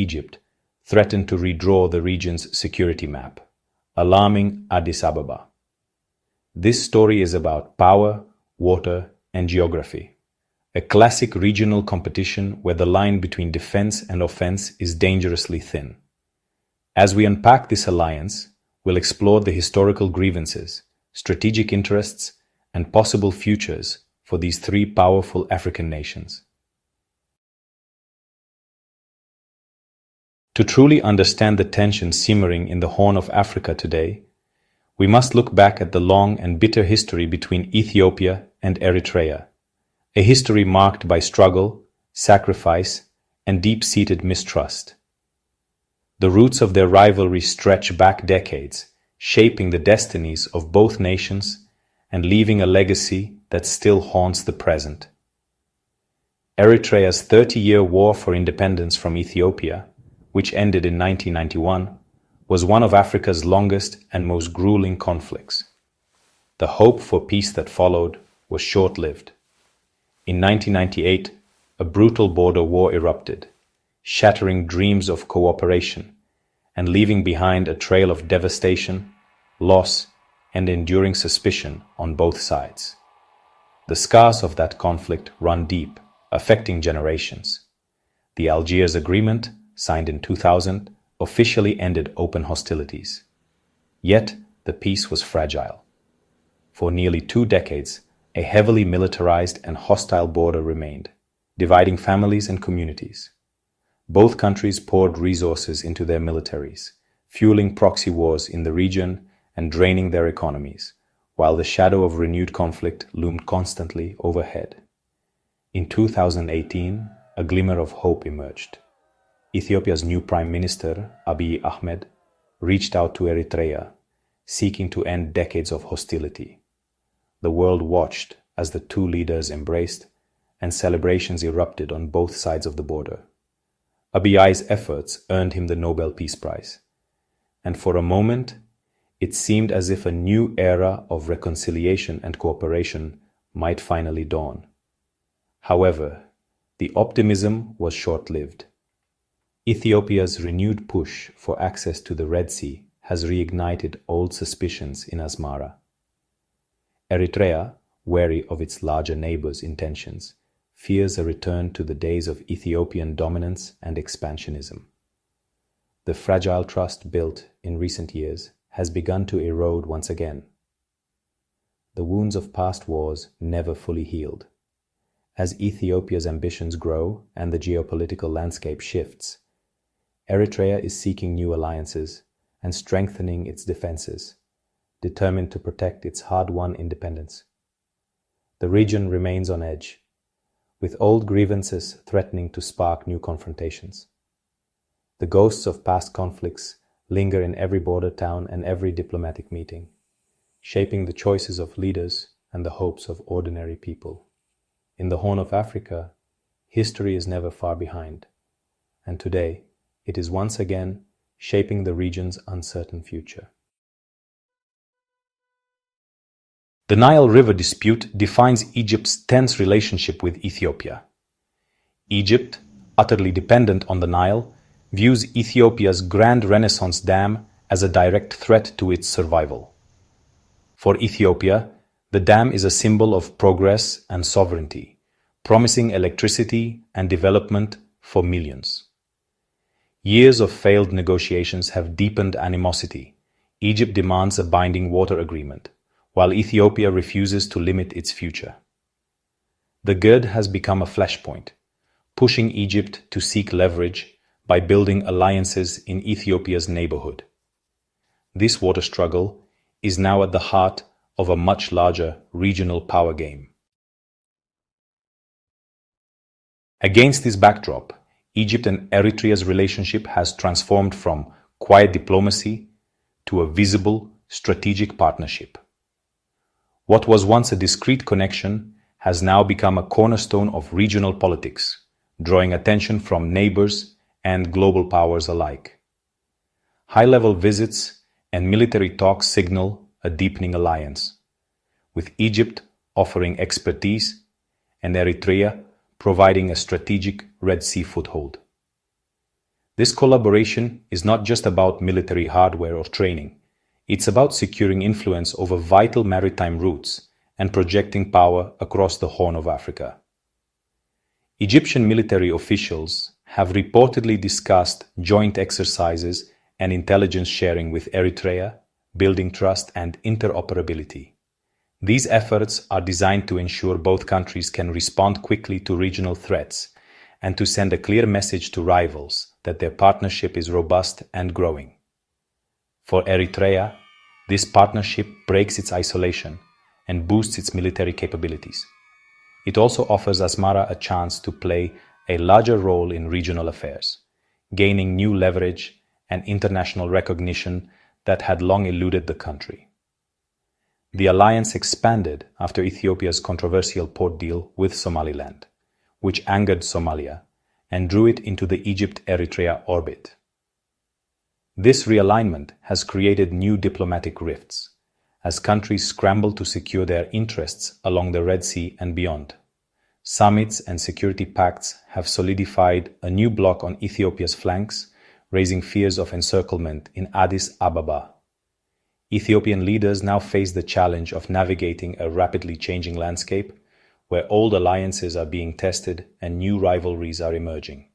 Egypt, threatened to redraw the region's security map, alarming Addis Ababa. This story is about power, water, and geography, a classic regional competition where the line between defense and offense is dangerously thin. As we unpack this alliance, we'll explore the historical grievances, strategic interests, and possible futures for these three powerful African nations. To truly understand the tension simmering in the Horn of Africa today, we must look back at the long and bitter history between Ethiopia and Eritrea, a history marked by struggle, sacrifice, and deep-seated mistrust. The roots of their rivalry stretch back decades, shaping the destinies of both nations and leaving a legacy that still haunts the present. Eritrea's 30-year war for independence from Ethiopia, which ended in 1991, was one of Africa's longest and most grueling conflicts. The hope for peace that followed was short-lived. In 1998, a brutal border war erupted, shattering dreams of cooperation and leaving behind a trail of devastation, loss, and enduring suspicion on both sides. The scars of that conflict run deep, affecting generations. The Algiers Agreement, signed in 2000, officially ended open hostilities. Yet, the peace was fragile. For nearly 2 decades, a heavily militarized and hostile border remained, dividing families and communities. Both countries poured resources into their militaries, fueling proxy wars in the region and draining their economies, while the shadow of renewed conflict loomed constantly overhead. In 2018, a glimmer of hope emerged. Ethiopia's new Prime Minister, Abiy Ahmed, reached out to Eritrea, seeking to end decades of hostility. The world watched as the two leaders embraced, and celebrations erupted on both sides of the border. Abiy's efforts earned him the Nobel Peace Prize, and for a moment, it seemed as if a new era of reconciliation and cooperation might finally dawn. However, the optimism was short-lived. Ethiopia's renewed push for access to the Red Sea has reignited old suspicions in Asmara. Eritrea, wary of its larger neighbor's intentions, fears a return to the days of Ethiopian dominance and expansionism. The fragile trust built in recent years has begun to erode once again. The wounds of past wars never fully healed. As Ethiopia's ambitions grow and the geopolitical landscape shifts, Eritrea is seeking new alliances and strengthening its defenses, determined to protect its hard-won independence. The region remains on edge, with old grievances threatening to spark new confrontations. The ghosts of past conflicts linger in every border town and every diplomatic meeting, shaping the choices of leaders and the hopes of ordinary people. In the Horn of Africa, history is never far behind, and today it is once again shaping the region's uncertain future. The Nile River dispute defines Egypt's tense relationship with Ethiopia. Egypt, utterly dependent on the Nile, views Ethiopia's Grand Renaissance Dam as a direct threat to its survival. For Ethiopia, the dam is a symbol of progress and sovereignty, promising electricity and development for millions. Years of failed negotiations have deepened animosity. Egypt demands a binding water agreement, while Ethiopia refuses to limit its future. The GERD has become a flashpoint, pushing Egypt to seek leverage by building alliances in Ethiopia's neighborhood. This water struggle is now at the heart of a much larger regional power game. Against this backdrop, Egypt and Eritrea's relationship has transformed from quiet diplomacy to a visible strategic partnership. What was once a discreet connection has now become a cornerstone of regional politics, drawing attention from neighbors and global powers alike. High-level visits and military talks signal a deepening alliance, with Egypt offering expertise and Eritrea providing a strategic Red Sea foothold. This collaboration is not just about military hardware or training. It's about securing influence over vital maritime routes and projecting power across the Horn of Africa. Egyptian military officials have reportedly discussed joint exercises and intelligence sharing with Eritrea, building trust and interoperability. These efforts are designed to ensure both countries can respond quickly to regional threats and to send a clear message to rivals that their partnership is robust and growing. For Eritrea, this partnership breaks its isolation and boosts its military capabilities. It also offers Asmara a chance to play a larger role in regional affairs, gaining new leverage and international recognition that had long eluded the country. The alliance expanded after Ethiopia's controversial port deal with Somaliland, which angered Somalia and drew it into the Egypt-Eritrea orbit. This realignment has created new diplomatic rifts, as countries scramble to secure their interests along the Red Sea and beyond. Summits and security pacts have solidified a new bloc on Ethiopia's flanks, raising fears of encirclement in Addis Ababa. Ethiopian leaders now face the challenge of navigating a rapidly changing landscape where old alliances are being tested and new rivalries are emerging.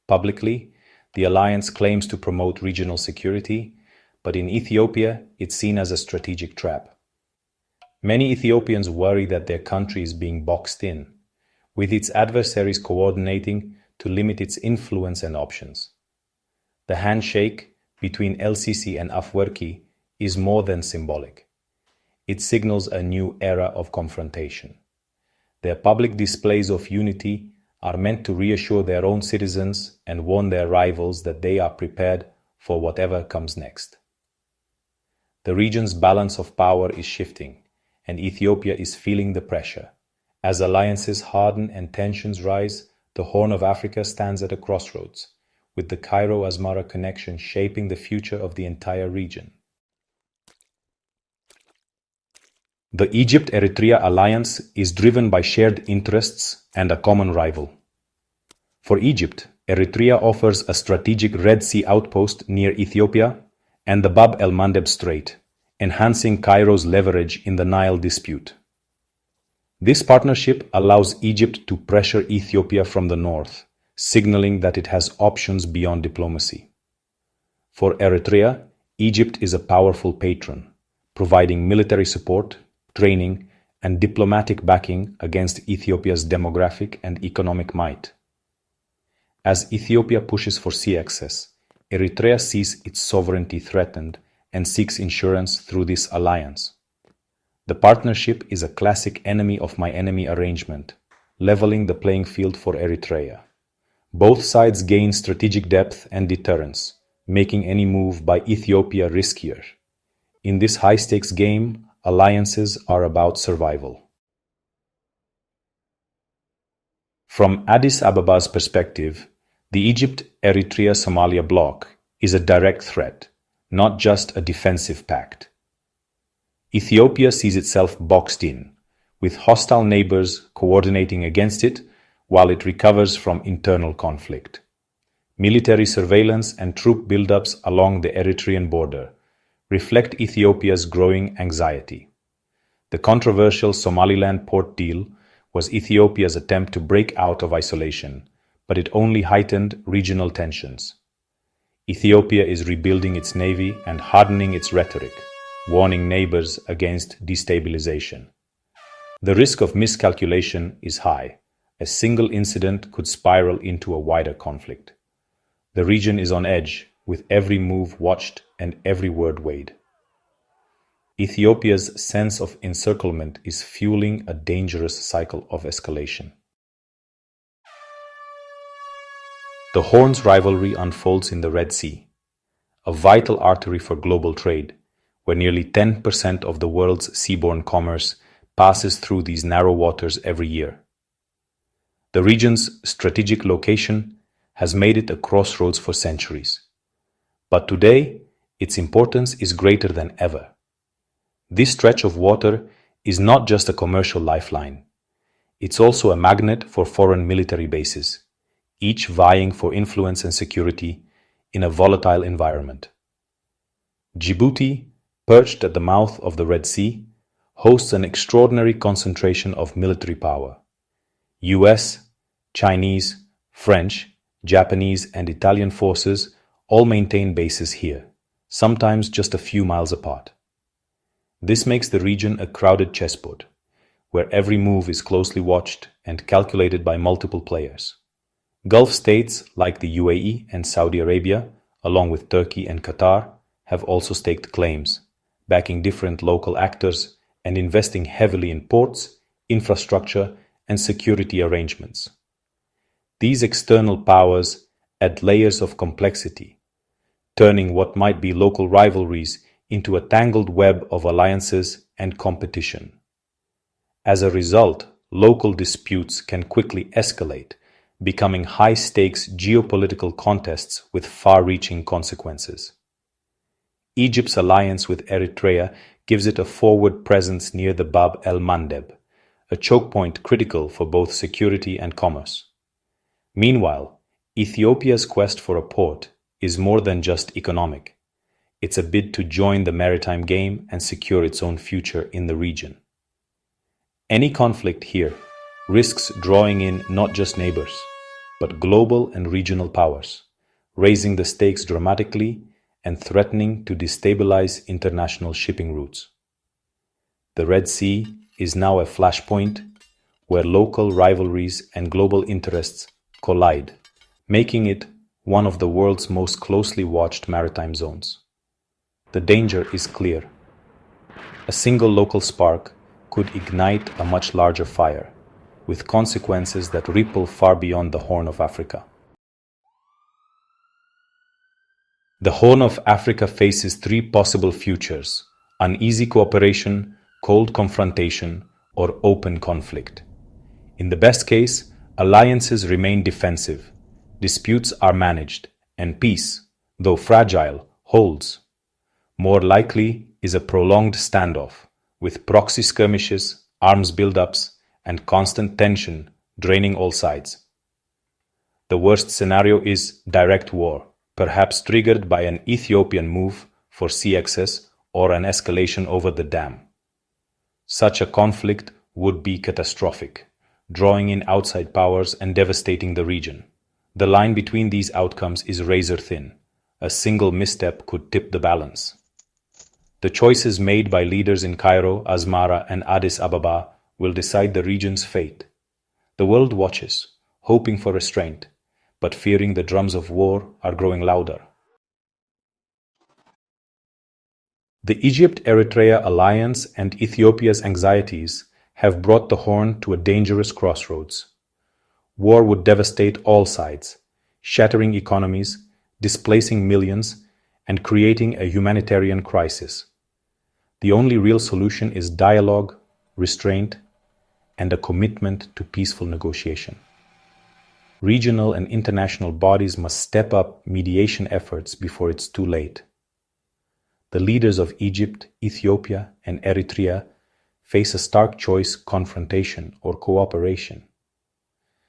Publicly, the alliance claims to promote regional security, but in Ethiopia, it's seen as a strategic trap. Many Ethiopians worry that their country is being boxed in, with its adversaries coordinating to limit its influence and options. The handshake between el-Sisi and Afwerki is more than symbolic. It signals a new era of confrontation. Their public displays of unity are meant to reassure their own citizens and warn their rivals that they are prepared for whatever comes next. The region's balance of power is shifting, and Ethiopia is feeling the pressure. As alliances harden and tensions rise, the Horn of Africa stands at a crossroads, with the Cairo-Asmara connection shaping the future of the entire region. The Egypt-Eritrea alliance is driven by shared interests and a common rival. For Egypt, Eritrea offers a strategic Red Sea outpost near Ethiopia and the Bab el-Mandeb Strait, enhancing Cairo's leverage in the Nile dispute. This partnership allows Egypt to pressure Ethiopia from the north, signaling that it has options beyond diplomacy. For Eritrea, Egypt is a powerful patron, providing military support, training, and diplomatic backing against Ethiopia's demographic and economic might. As Ethiopia pushes for sea access, Eritrea sees its sovereignty threatened and seeks insurance through this alliance. The partnership is a classic enemy of my enemy arrangement, leveling the playing field for Eritrea. Both sides gain strategic depth and deterrence, making any move by Ethiopia riskier. In this high-stakes game, alliances are about survival. From Addis Ababa's perspective, the Egypt-Eritrea-Somalia bloc is a direct threat, not just a defensive pact. Ethiopia sees itself boxed in, with hostile neighbors coordinating against it while it recovers from internal conflict. Military surveillance and troop buildups along the Eritrean border reflect Ethiopia's growing anxiety. The controversial Somaliland port deal was Ethiopia's attempt to break out of isolation, but it only heightened regional tensions. Ethiopia is rebuilding its navy and hardening its rhetoric, warning neighbors against destabilization. The risk of miscalculation is high. A single incident could spiral into a wider conflict. The region is on edge, with every move watched and every word weighed. Ethiopia's sense of encirclement is fueling a dangerous cycle of escalation. The Horn's rivalry unfolds in the Red Sea, a vital artery for global trade, where nearly 10% of the world's seaborne commerce passes through these narrow waters every year. The region's strategic location has made it a crossroads for centuries. But today, its importance is greater than ever. This stretch of water is not just a commercial lifeline. It's also a magnet for foreign military bases. each vying for influence and security in a volatile environment. Djibouti, perched at the mouth of the Red Sea, hosts an extraordinary concentration of military power. US, Chinese, French, Japanese, and Italian forces all maintain bases here, sometimes just a few miles apart. This makes the region a crowded chessboard, where every move is closely watched and calculated by multiple players. Gulf states like the UAE and Saudi Arabia, along with Turkey and Qatar, have also staked claims, backing different local actors and investing heavily in ports, infrastructure, and security arrangements. These external powers add layers of complexity, turning what might be local rivalries into a tangled web of alliances and competition. As a result, local disputes can quickly escalate, becoming high-stakes geopolitical contests with far-reaching consequences. Egypt's alliance with Eritrea gives it a forward presence near the Bab el-Mandeb, a choke point critical for both security and commerce. Meanwhile, Ethiopia's quest for a port is more than just economic. It's a bid to join the maritime game and secure its own future in the region. Any conflict here risks drawing in not just neighbors, but global and regional powers, raising the stakes dramatically and threatening to destabilize international shipping routes. The Red Sea is now a flashpoint where local rivalries and global interests collide, making it one of the world's most closely watched maritime zones. The danger is clear. A single local spark could ignite a much larger fire, with consequences that ripple far beyond the Horn of Africa. The Horn of Africa faces three possible futures: uneasy cooperation, cold confrontation, or open conflict. In the best case, alliances remain defensive, disputes are managed, and peace, though fragile, holds. More likely is a prolonged standoff, with proxy skirmishes, arms buildups, and constant tension draining all sides. The worst scenario is direct war, perhaps triggered by an Ethiopian move for sea access or an escalation over the dam. Such a conflict would be catastrophic, drawing in outside powers and devastating the region. The line between these outcomes is razor thin. A single misstep could tip the balance. The choices made by leaders in Cairo, Asmara, and Addis Ababa will decide the region's fate. The world watches, hoping for restraint, but fearing the drums of war are growing louder. The Egypt-Eritrea alliance and Ethiopia's anxieties have brought the Horn to a dangerous crossroads. War would devastate all sides, shattering economies, displacing millions, and creating a humanitarian crisis. The only real solution is dialogue, restraint, and a commitment to peaceful negotiation. Regional and international bodies must step up mediation efforts before it's too late. The leaders of Egypt, Ethiopia, and Eritrea face a stark choice: confrontation or cooperation.